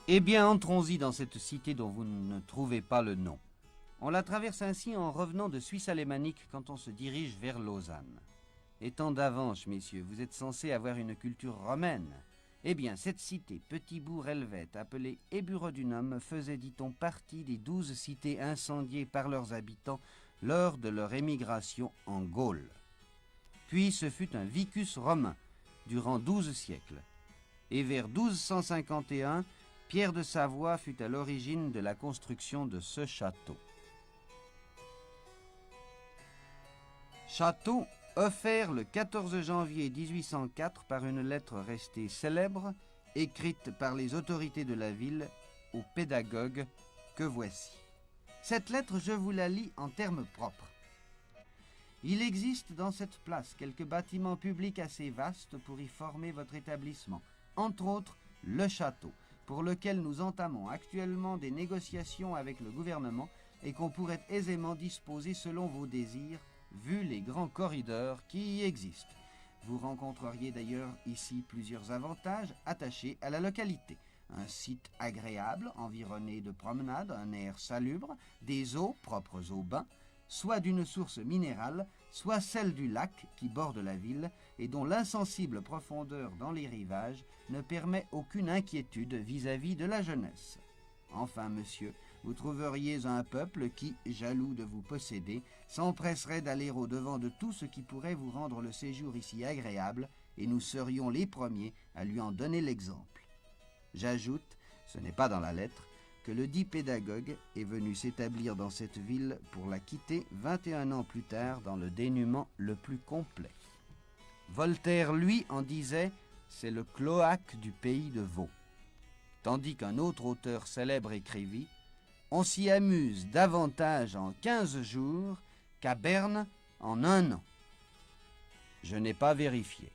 Eh bien, entrons-y dans cette cité dont vous ne trouvez pas le nom. On la traverse ainsi en revenant de Suisse alémanique quand on se dirige vers Lausanne. Étant d'avance, messieurs, vous êtes censés avoir une culture romaine. Eh bien, cette cité, petit bourg helvète, appelée Eburodunum, faisait, dit-on, partie des 12 cités incendiées par leurs habitants lors de leur émigration en Gaule. Puis ce fut un vicus romain, durant 12 siècles. Et vers 1251, Pierre de Savoie fut à l'origine de la construction de ce château. Château offert le 14 janvier 1804 par une lettre restée célèbre, écrite par les autorités de la ville au pédagogue que voici. Cette lettre, je vous la lis en termes propres. Il existe dans cette place quelques bâtiments publics assez vastes pour y former votre établissement, entre autres le château, pour lequel nous entamons actuellement des négociations avec le gouvernement et qu'on pourrait aisément disposer selon vos désirs, vu les grands corridors qui y existent. Vous rencontreriez d'ailleurs ici plusieurs avantages attachés à la localité. Un site agréable, environné de promenades, un air salubre, des eaux propres aux bains, soit d'une source minérale, soit celle du lac qui borde la ville et dont l'insensible profondeur dans les rivages ne permet aucune inquiétude vis-à-vis de la jeunesse. Enfin, monsieur, vous trouveriez un peuple qui, jaloux de vous posséder, s'empresserait d'aller au-devant de tout ce qui pourrait vous rendre le séjour ici agréable, et nous serions les premiers à lui en donner l'exemple. J'ajoute, ce n'est pas dans la lettre, que le dit pédagogue est venu s'établir dans cette ville pour la quitter 21 ans plus tard dans le dénuement le plus complet. Voltaire, lui, en disait « c'est le cloaque du pays de Vaud », tandis qu'un autre auteur célèbre écrivit « on s'y amuse davantage en 15 jours qu'à Berne en 1 an ». Je n'ai pas vérifié.